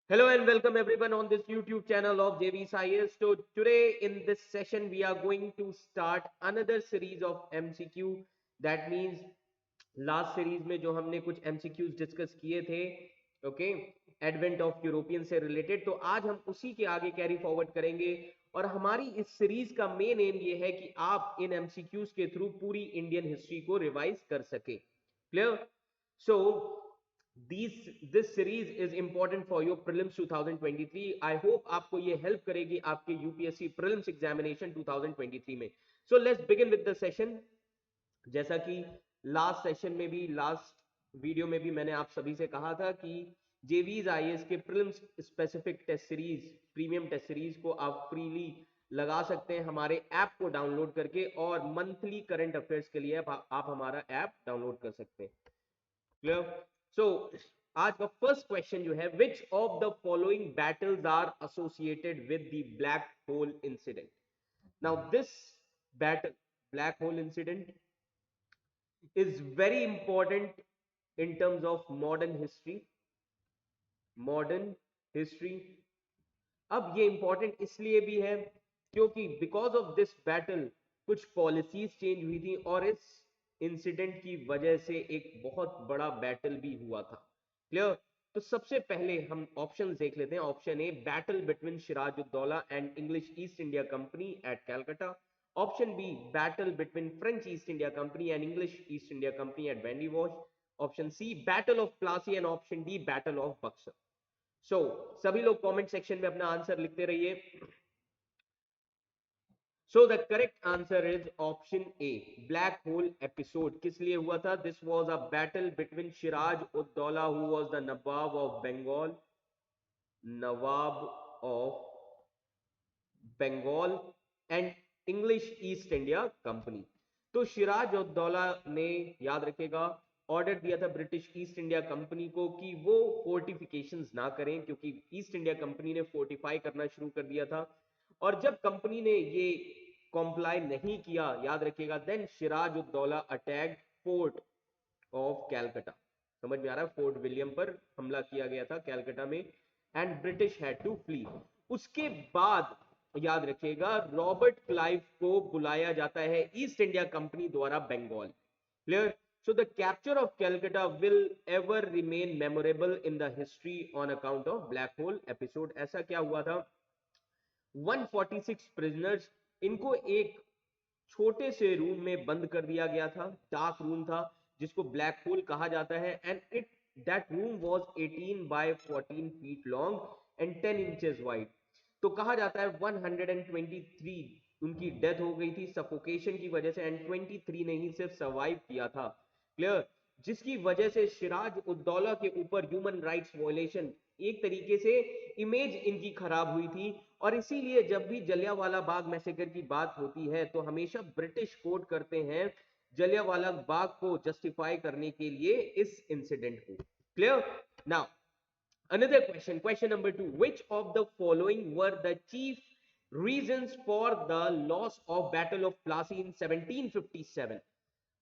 Hello and welcome everyone on this YouTube channel of JV Science. So today in this session we are going to start another series of MCQ. That means last series में जो हमने कुछ MCQs discuss किए थे, okay, advent of European से related, तो आज हम उसी के आगे कैरी फॉरवर्ड करेंगे। और हमारी इस सीरीज का मेन एम ये है कि आप इन MCQs के थ्रू पूरी इंडियन हिस्ट्री को रिवाइज कर सके। Clear? So this series is important for your prelims 2023. I hope आपको ये हेल्प करेगी आपके यूपीएससी prelims examination 2023 में। So let's begin with the session। जैसा कि लास्ट सेशन में भी, लास्ट वीडियो में भी मैंने आप सभी से कहा था कि जेवीज आईएएस के prelims specific test series, premium test series को आप फ्रीली लगा सकते हैं हमारे ऐप को डाउनलोड करके, और मंथली करंट अफेयर्स के लिए आप हमारा ऐप डाउनलोड कर सकते हैं। क्लियर? सो आज का फर्स्ट क्वेश्चन जो है, which of the following battles are associated with the black hole incident. Now this battle, black hole incident, is very important in terms of modern history। अब ये important इसलिए भी है क्योंकि बिकॉज ऑफ दिस बैटल कुछ policies change हुई थी, और इस इंसिडेंट की वजह से एक बहुत बड़ा बैटल भी हुआ था। क्लियर? तो सबसे पहले हम ऑप्शंस देख लेते हैं। Option A, battle between Sirajuddaulah and English East India Company at Calcutta. Option B, battle between French East India Company and English East India Company at Wandiwash. Option C, battle of Plassey, and option D, battle of Buxar. So सभी लोग comment section में अपना answer लिखते रहिए। So the correct answer is option A, black hole episode. किस लिए हुआ था? This was a battle between Siraj ud-Daulah, who was the nawab of Bengal and English East India Company. तो सिराज उद दौला ने, याद रखेगा, ऑर्डर दिया था ब्रिटिश ईस्ट इंडिया कंपनी को कि वो फोर्टिफिकेशंस ना करें, क्योंकि ईस्ट इंडिया कंपनी ने फोर्टिफाई करना शुरू कर दिया था। और जब कंपनी ने ये कॉम्प्लाई नहीं किया, याद रखिएगा, then Siraj ud Daula attacked fort of Calcutta. समझ में आ रहा है? फोर्ट विलियम पर हमला किया गया था कैलकाटा में, and British had to flee. उसके बाद याद रखिएगा, रॉबर्ट क्लाइव को बुलाया जाता है ईस्ट इंडिया कंपनी द्वारा Bengal. Clear? So the capture of Calcutta will ever remain memorable in the history on account of black hole episode. ऐसा क्या हुआ था? 146 प्रिजनर्स, इनको एक छोटे से रूम में बंद कर दिया गया था, डार्क रूम था, जिसको ब्लैक होल कहा जाता है। And it that room was 18 by 14 feet long and 10 inches wide. तो कहा जाता है 123 उनकी डेथ हो गई थी सफोकेशन की वजह से, एंड 23 ने ही सिर्फ सर्वाइव किया था। क्लियर? जिसकी वजह से सिराज उद्दौला के ऊपर ह्यूमन राइट्स वायलेशन, एक तरीके से इमेज इनकी खराब हुई थी। और इसीलिए जब भी जलियांवाला बाग मैसेकर की बात होती है तो हमेशा ब्रिटिश कोट करते हैं जलियांवाला बाग को जस्टिफाई करने के लिए इस इंसिडेंट को। Clear? Now another question, question number 2, which of the following were the chief reasons for the loss of battle of Plassey in 1757?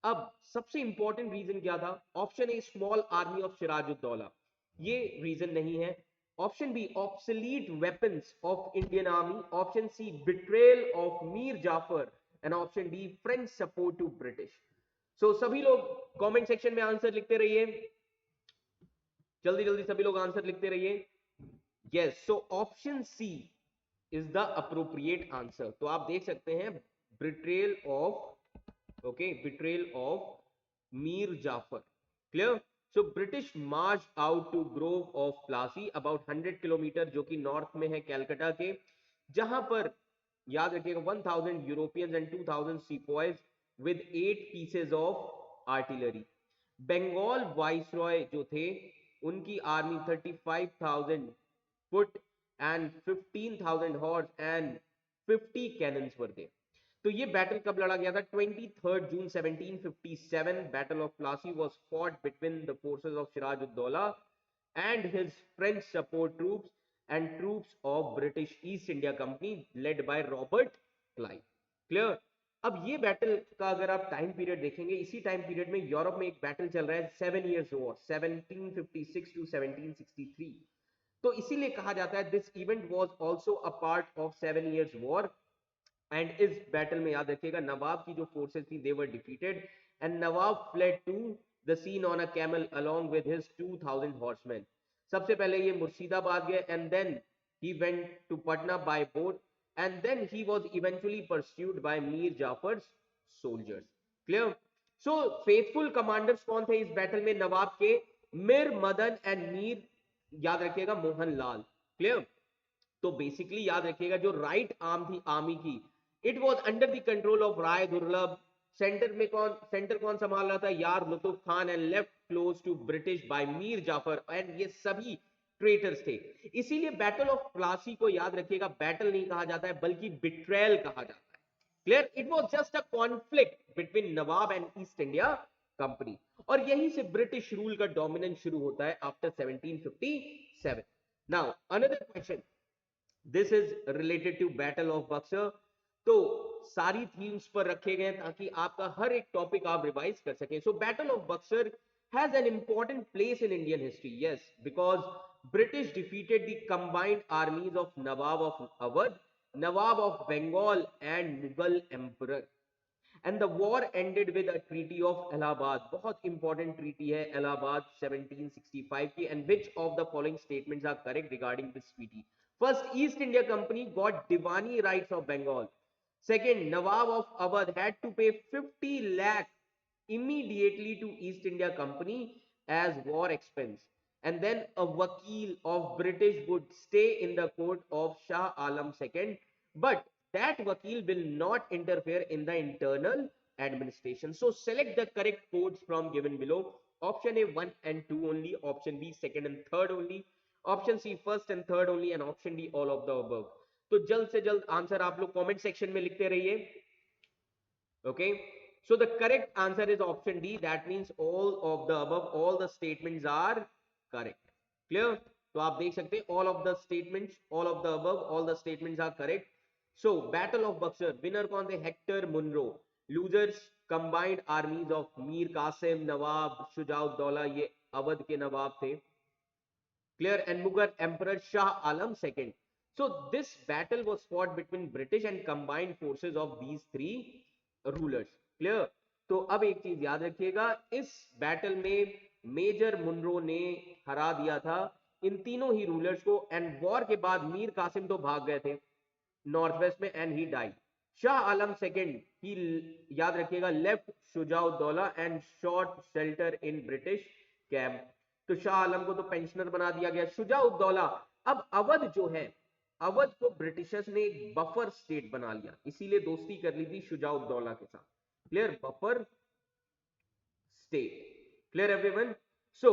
अब सबसे इंपॉर्टेंट रीजन क्या था? Option A, small army of Sirajuddaulah, ये रीजन नहीं है। Option B, obsolete weapons of Indian army. Option C, betrayal of Mir Jafar, and option D, French support to British. So सभी लोग comment section में आंसर लिखते रहिए, जल्दी जल्दी सभी लोग आंसर लिखते रहिए। Yes, so option C is the appropriate answer. तो आप देख सकते हैं, betrayal of, okay, betrayal of Mir Jafar. Clear? So British march out to grove of Plassey, about 100 kilometre, जो कि नॉर्थ में है कैलकाटा के, जहां पर याद रखिएगा 1000 Europeans and 2000 sepoys with 8 pieces of artillery. Bengal viceroy जो थे, उनकी army 35,000 foot and 15,000 horse and 50 cannons were there. तो ये बैटल कब लड़ा गया था? 23 June 1757। Battle of Plassey was fought between the forces of Sirajuddaulah and his French support troops and troops of British East India company led by Robert Clive. Clear? अब ये battle का अगर आप टाइम पीरियड देखेंगे, इसी टाइम पीरियड में Europe में एक बैटल चल रहा है, 7 इयर्स वॉर, 1756 टू 1763। तो इसीलिए कहा जाता है this event was also a part of 7 years war. And इस बैटल में याद रखिएगा नवाब की जो फोर्सेस थी they were defeated and nawab fled to the scene on a camel along with his 2000 horseman. सबसे पहले ये मुर्शिदाबाद गए and then he went to Patna by boat and then he was eventually pursued by Mir Jafar's soldiers. Clear? So faithful commanders कौन थे इस battle में नवाब के? Mir Madan and Mir, याद रखिएगा, मोहन लाल। क्लियर? तो बेसिकली याद रखिएगा जो राइट आर्म थी आर्मी की, it was under the control of Rai Durlabh. Centre कौन संभाल रहा था? Yar Lutf Khan and left close to British by Mir Jafar and ये सभी ट्रेटर्स थे। इसीलिए बैटल ऑफ प्लासी को याद रखिएगा बैटल नहीं कहा जाता है बल्कि बिट्रेयल कहा जाता है। Clear? It was just a conflict between Nawab and east India company और यहीं से ब्रिटिश रूल का डोमिनेंस शुरू होता है after 1757। Now another question, this is related to battle of Buxar. तो सारी थीम्स पर रखे गए ताकि आपका हर एक टॉपिक आप रिवाइज कर सकें। So battle of Buxar has an important place in Indian history, yes, because British defeated the combined armies of nawab of Awadh, nawab of Bengal and Mughal emperor and the war ended with a treaty of Allahabad. बहुत important treaty है इलाहाबाद 1765 की। And which of the following statements are correct regarding this treaty? First, East India company got diwani rights of Bengal. Second, Nawab of Awadh had to pay 50 lakh immediately to East India Company as war expense. And then a wakil of British would stay in the court of Shah Alam II, but that wakil will not interfere in the internal administration. So select the correct codes from given below. Option A 1 and 2 only, option B second and third only, option C first and third only, and option D all of the above. तो जल्द से जल्द answer आप लोग comment section में लिखते रहिए। Okay, so the correct answer is option D, that means all of the above, all the statements are correct. Clear? तो आप देख सकते हैं all of the statements, all of the above, all the statements are correct. So battle of Buxar winner कौन थे? Hector Munro. Losers combined armies of Mir Qasim, nawab Shujauddaulah, ये अवध के नवाब थे। Clear? And Mughal Emperor Shah Alam II. So this battle was fought between British and combined forces of these three rulers. Clear? तो अब एक चीज याद रखिएगा, इस बैटल में मेजर मुनरो ने हरा दिया था इन तीनों ही रूलर्स को। एंड वॉर के बाद मीर कासिम तो भाग गए थे नॉर्थ वेस्ट में and he died. Shah Alam second he, याद रखिएगा, left Shujauddaulah and sought shelter in British camp. तो शाह आलम को तो पेंशनर बना दिया गया। शुजाउद्दौला, अब अवध जो है, अवध को ब्रिटिशर्स ने एक बफर स्टेट बना लिया, इसीलिए दोस्ती कर ली थी शुजाउद्दौला के साथ। Clear? Buffer state. Clear everyone? So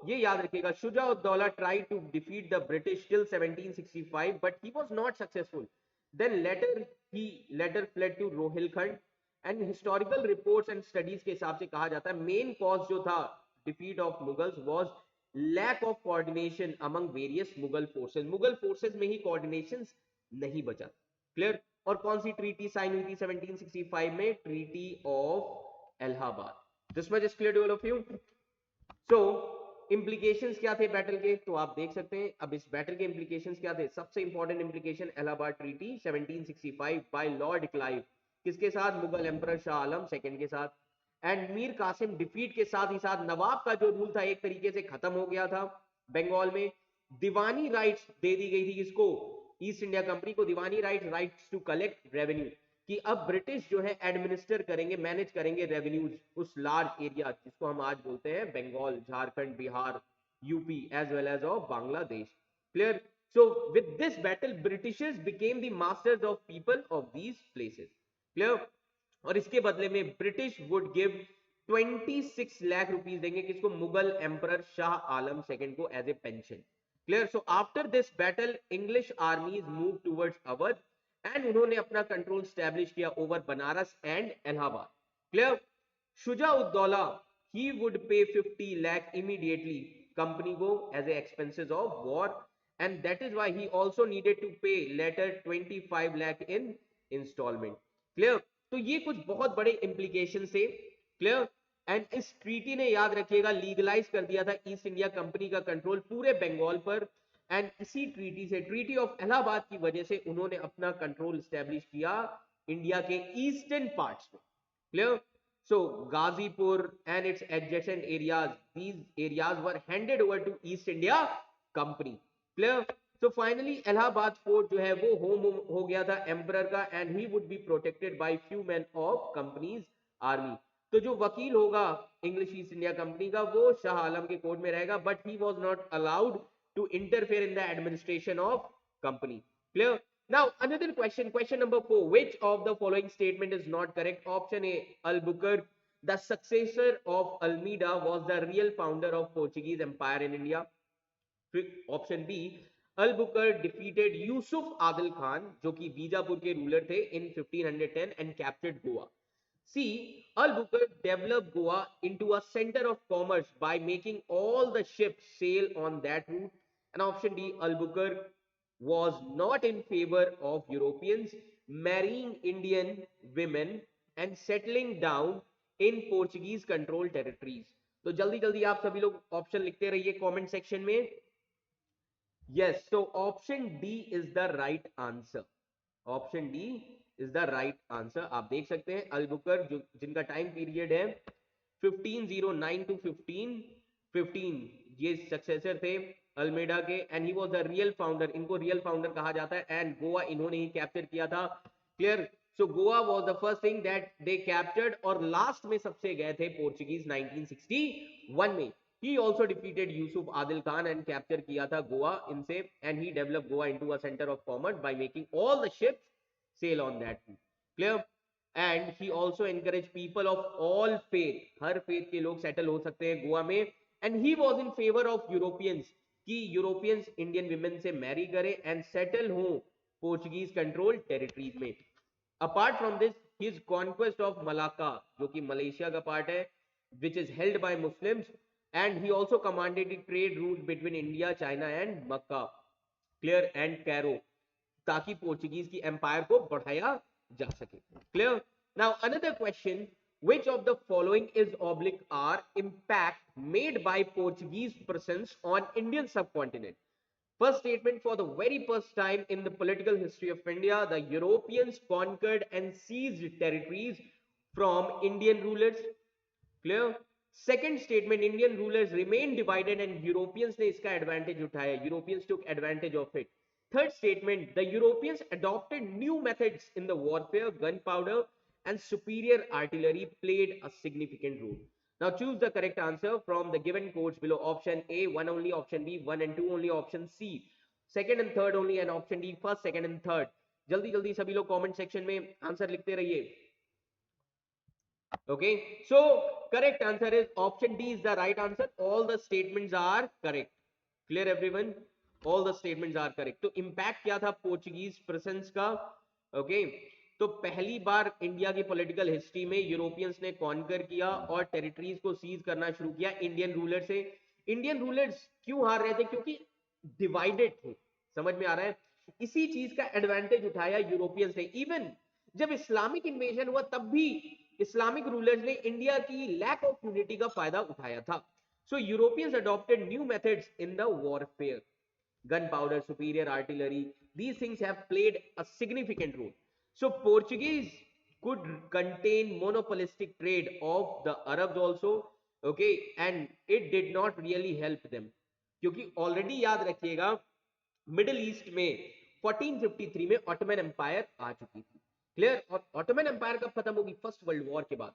ये याद रखिएगा, Shujauddaulah tried to defeat the British till 1765 but he was not successful. Then later fled to Rohilkhand and historical reports and studies के हिसाब से कहा जाता है मेन कॉज जो था defeat of Mughals was lack of coordination among various Mughal forces. Mughal forces में ही coordination नहीं बचा। क्लियर? और कौन सी ट्रीटी साइन हुई थी 1765 में? Treaty of Allahabad. This much is clear to all of you. So implications क्या थे बैटल के? तो आप देख सकते हैं अब इस बैटल के इंप्लीकेशंस क्या थे। सबसे important implication, Allahabad treaty 1765 by Lord Clive, किसके साथ? मुगल एम्परर शाह आलम सेकंड के साथ। एंड मीर कासिम डिफीट के साथ ही साथ नवाब का जो रूल था एक तरीके से खत्म हो गया था बंगाल में। दीवानी राइट्स दे दी गई थी किसको? ईस्ट इंडिया कंपनी को दीवानी राइट्स टू कलेक्ट रेवेन्यू, कि अब ब्रिटिश जो है एडमिनिस्टर करेंगे, मैनेज करेंगे रेवेन्यूज उस लार्ज एरिया जिसको हम आज बोलते हैं Bengal, Jharkhand, Bihar, UP as well as of Bangladesh. Clear? So with this battle Britishers became the masters of people of these places. Clear? और इसके बदले में British would give 26 lakh rupees देंगे किसको? मुगल एम्परर शाह आलम सेकंड को as a pension. Clear? So after this battle English armies move towards Awadh and उन्होंने अपना control establish किया over Banaras and Allahabad. Clear? Shujauddaula he would pay 50 lakh immediately company को as a expenses of war and that is why he also needed to pay later 25 lakh in instalment. Clear? तो ये कुछ बहुत बड़े implication थे। क्लियर? एंड इस treaty ने, याद रखिएगा, लीगलाइज कर दिया था ईस्ट इंडिया कंपनी का कंट्रोल पूरे बंगाल पर। एंड इसी ट्रीटी से, ट्रीटी ऑफ इलाहाबाद की वजह से उन्होंने अपना कंट्रोल स्टैब्लिश किया इंडिया के ईस्टर्न पार्ट्स में। Clear? So Gazipur and its adjacent areas, these areas were handed over to East India Company. Clear? So finally Allahabad fort जो है वो होम हो गया था एम्परर का, and he would be protected by few men of company's army. तो जो वकील होगा इंग्लिश ईस्ट इंडिया कंपनी का वो शाह आलम के कोर्ट में रहेगा, but he was not allowed to interfere in the administration of company. Clear? Now another question, question number 4. Which of the following statement is not correct? Option A, Albuquerque, the successor of Almeida, was the real founder of Portuguese Empire in India. Option B, Albuquerque defeated Yusuf Adil Khan, जो कि बीजापुर के ruler थे, in 1510 and captured Goa. C, Albuquerque developed Goa into a center of commerce by making all the ships sail on that route. And option D, Albuquerque was not in favor of Europeans marrying Indian women and settling down in Portuguese controlled territories. तो जल्दी जल्दी आप सभी लोग option लिखते रहिए comment section में। Yes, so option D is the right answer. Option D is the right answer. आप देख सकते हैं अल्बुकर जो जिनका टाइम पीरियड है 1509 टू 1515, ये सक्सेसर थे अल्मेडा के, and he was the real founder, इनको रियल फाउंडर कहा जाता है, एंड गोवा इन्होंने ही कैप्चर किया था। Clear? So Goa was the first thing that they captured, और लास्ट में सबसे गए थे पोर्चुगीज 1961 में। He also defeated Yusuf Adil Khan and capture किया था गोवा इनसे, and he developed Goa into a center of commerce by making all the ships sail on that route. Clear? And he also encouraged people of all faith, her faith के लोग settle हो सकते हैं गोवा में, and he was in favor of Europeans कि Europeans Indian women से marry करें and settle हो पोर्चुगीज कंट्रोल टेरिटरीज में। Apart from this his conquest of Malacca, जो कि मलेशिया का पार्ट है, which is held by Muslims, and he also commanded the trade route between India, China and Mecca, clear, and Cairo, ताकि Portuguese की empire को बढ़ाया जा सके। Clear? Now another question, which of the following is oblique are impact made by Portuguese presence on Indian subcontinent? First statement, for the very first time in the political history of India, the Europeans conquered and seized territories from Indian rulers. Clear? Second statement, Indian rulers remained divided and Europeans ने इसका advantage उठाया. Europeans took advantage of it. Third statement, the Europeans adopted new methods in the warfare, gunpowder and superior artillery played a significant role. Now choose the correct answer from the given codes below. Option A, 1 only, option B, 1 and 2 only, option C, second and third only, and option D, first, second and third. जल्दी जल्दी सभी लोग comment section में answer लिखते रहिए। Okay, so correct answer is option D is the right answer. All the statements are correct. Clear everyone? All the statements are correct. तो impact क्या था पोर्चुगीज प्रेजेंस का? Okay, तो पहली बार इंडिया की पॉलिटिकल हिस्ट्री में यूरोपियंस ने conquer किया और टेरिटरीज को सीज करना शुरू किया इंडियन रूलर से। इंडियन रूलर्स क्यों हार रहे थे? क्योंकि डिवाइडेड थे। समझ में आ रहा है? इसी चीज का एडवांटेज उठाया यूरोपियंस ने। इवन जब इस्लामिक इन्वेजन हुआ तब भी इस्लामिक रूलर्स ने इंडिया की लैक ऑफ यूनिटी का फायदा उठाया था। So Europeans adopted new methods in the warfare, gunpowder, superior artillery, these things have played a significant role. So Portuguese could contain monopolistic trade of the Arabs also, okay, and it did not really help them, क्योंकि already याद रखिएगा middle east में 1453 में Ottoman empire आ चुकी थी। Clear? और Ottoman empire कब खत्म होगी? फर्स्ट वर्ल्ड वॉर के बाद।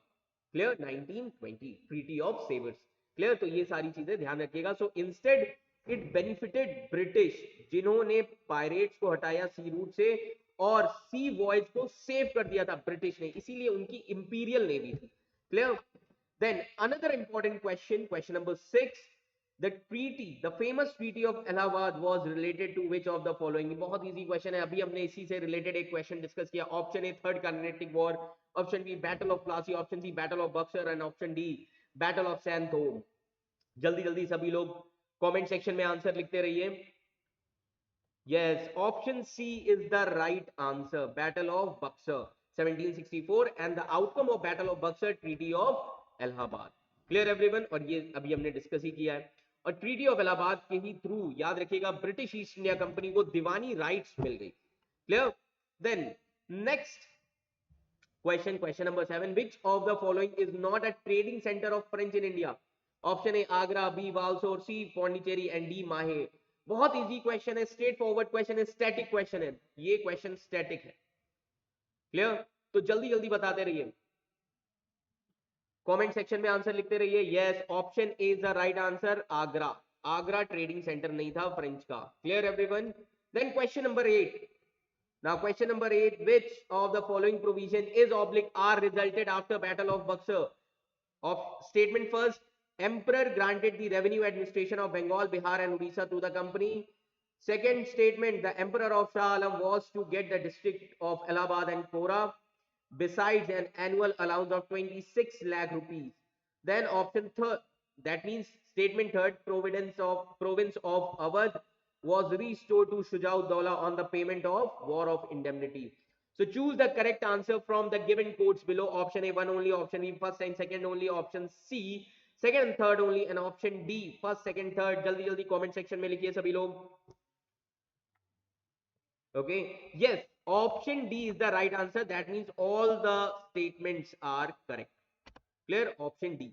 Clear? 1920 treaty of Sevres. Clear? तो ये सारी चीजें ध्यान रखिएगा। So instead it benefited British, जिन्होंने पायरेट्स को हटाया सी रूट से और सी वॉयज को सेव कर दिया था ब्रिटिश ने, इसीलिए उनकी इंपीरियल नेवी थी। Clear? Then another important question, question number 6, the treaty, the famous treaty of Allahabad was related to which of the following? बहुत इजी क्वेश्चन है, अभी हमने इसी से रिलेटेड एक क्वेश्चन डिस्कस किया। Option A third Carnatic war, option B battle of Plassey, option C battle of Buxar and option D battle of Santhome. जल्दी जल्दी सभी लोग कमेंट सेक्शन में आंसर लिखते रहिए। Yes, option C is the right answer, battle of Buxar 1764 and the outcome of battle of Buxar, treaty of Allahabad. Clear everyone? और ये अभी हमने डिस्कस ही किया है। और ट्रीटी ऑफ इलाहाबाद के ही थ्रू, याद रखिएगा, ब्रिटिश ईस्ट इंडिया कंपनी को दीवानी राइट्स मिल गई। Clear? Then next question, question number 7, which of the following is not a trading centre of French in India? Option A Agra, B Balasore, C Pondicherry and D Mahe. बहुत easy question है, straightforward question है, static question है, ये question static है। Clear? तो जल्दी जल्दी बताते रहिए, कमेंट सेक्शन में आंसर लिखते रहिए। Yes, option A is the right answer, Agra. Agra trading centre नहीं था फ्रेंच का। Clear everyone? Then question number 8, now question number 8, which of the following provision is oblique are resulted after battle of Buxar? Of statement first, emperor granted the revenue administration of Bengal, Bihar and Odisha to the company. Second statement, the emperor of Shah Alam was to get the district of Allahabad and Kora besides an annual allowance of 26 lakh rupees. Then option third, that means statement third, province of Awadh was restored to Shujauddaulah on the payment of war of indemnity. So choose the correct answer from the given quotes below. Option A 1 only, option B first and second only, option C second and third only, and option D first second third. जल्दी जल्दी comment section में लिखिए सभी लोग. Okay, yes, option D is the right answer. That means all the statements are correct. Clear? Option D.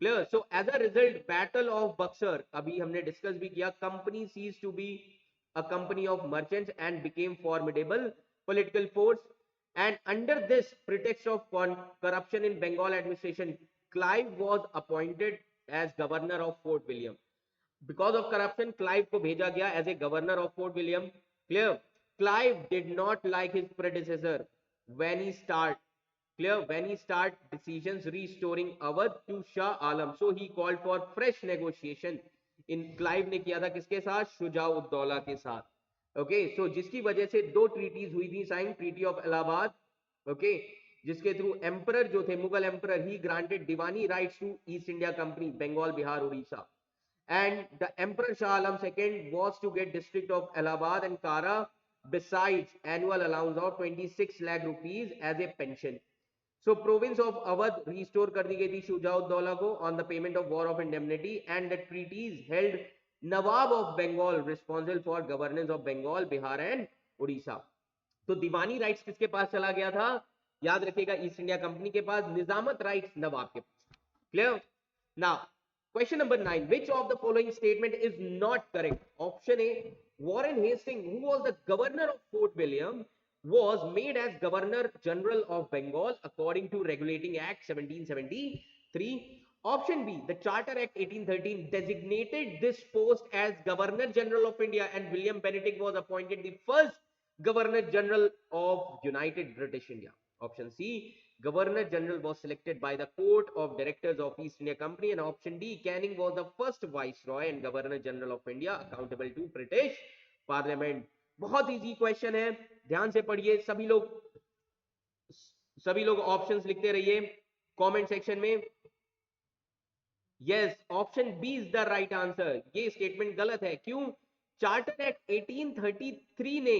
Clear? So as a result, battle of Buxar, अभी हमने discuss भी किया, company ceased to be a company of merchants and became formidable political force. And under this pretext of corruption in Bengal administration, Clive was appointed as governor of Fort William. Because of corruption, Clive को भेजा गया as a governor of Fort William. Clear? Clive did not like his predecessor when he start decisions restoring Awadh to Shah Alam. So he called for fresh negotiation. In Clive ने किया था किसके साथ? शुजाउद्दौला के साथ. Okay, so जिसकी वजह से दो ट्रीटीज हुई थी sign, treaty of Allahabad, okay, जिसके थ्रू एम्परर जो थे, मुगल एम्परर, ही granted Diwani rights to East India Company, Bengal, Bihar, Orissa. And the Emperor Shah Alam II was to get district of Allahabad and Kara besides annual allowance of 26 lakh rupees as a pension. So province of Awadh restore कर दी गई थी शुजाउद्दौला को on the payment of war of indemnity, and the treaties held Nawab of Bengal responsible for governance of Bengal, Bihar and Odisha. तो दीवानी rights किसके पास चला गया था? याद रखिएगा, ईस्ट इंडिया कंपनी के पास, निजामत राइट्स नवाब के पास. Clear? Now question number 9, which of the following statement is not correct? Option A, Warren Hastings, who was the governor of Fort William, was made as Governor General of Bengal according to Regulating Act 1773. Option B, the Charter Act 1813 designated this post as Governor General of India, and William Bentinck was appointed the first Governor General of United British India. Option C, Governor General was selected by the Court of Directors of East India Company, and option D, Canning was the first Viceroy and Governor General of India accountable to British Parliament. बहुत easy question है, ध्यान से पढ़िए सभी लोग options लिखते रहिए comment section में. Yes, option B is the right answer. ये स्टेटमेंट गलत है. क्यों? चार्टर एक्ट 1833 ने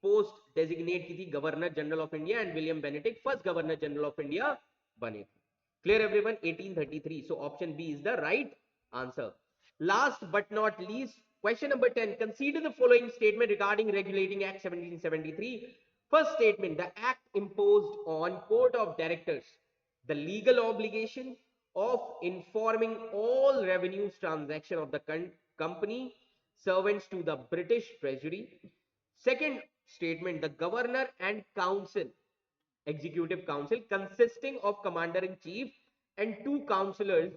पोस्ट डेजिग्नेट की थी governor general of India, and William Benedict first governor general of India बने थे. Clear everyone? 1833. So option B is the right answer. Last but not least, question number 10, consider the following statement regarding Regulating Act 1773. First statement, the act imposed on Court of Directors the legal obligation of informing all revenues transaction of the company servants to the British Treasury. Second statement, the governor and council, executive council consisting of commander in chief and two councillors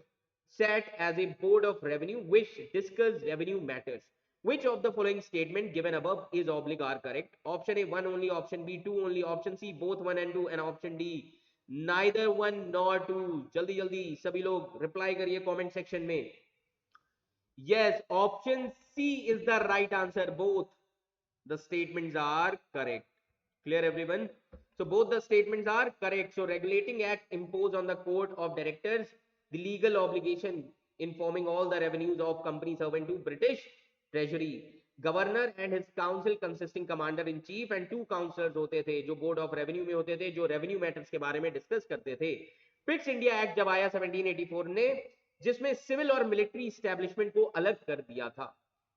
sat as a board of revenue which discuss revenue matters. Which of the following statement given above is oblique are correct? Option A 1 only, option B 2 only, option C both 1 and 2, and option D neither 1 nor 2. जल्दी जल्दी सभी लोग reply करिए comment section में. Yes, option C is the right answer. Both the statements are correct. Clear everyone? So both the statements are correct. So Regulating Act imposed on the Court of Directors the legal obligation informing all the revenues of company servant to British Treasury. Governor and his council consisting commander in chief and two councillors होते थे जो board of revenue में होते थे, जो revenue matters के बारे में डिस्कस करते थे. पिट्स इंडिया एक्ट जब आया 1784 ने, जिसमें सिविल और मिलिट्री इस्टेब्लिशमेंट को अलग कर दिया था।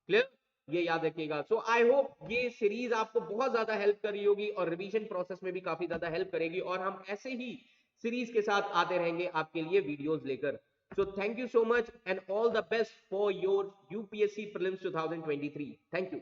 क्लियर, ये याद रखिएगा। सो आई होप ये सीरीज आपको बहुत ज्यादा हेल्प कर रही होगी और रिवीजन प्रोसेस में भी काफी ज्यादा हेल्प करेगी, और हम ऐसे ही सीरीज के साथ आते रहेंगे आपके लिए वीडियोस लेकर। So thank you so much and all the best for your UPSC prelims 2023। Thank you.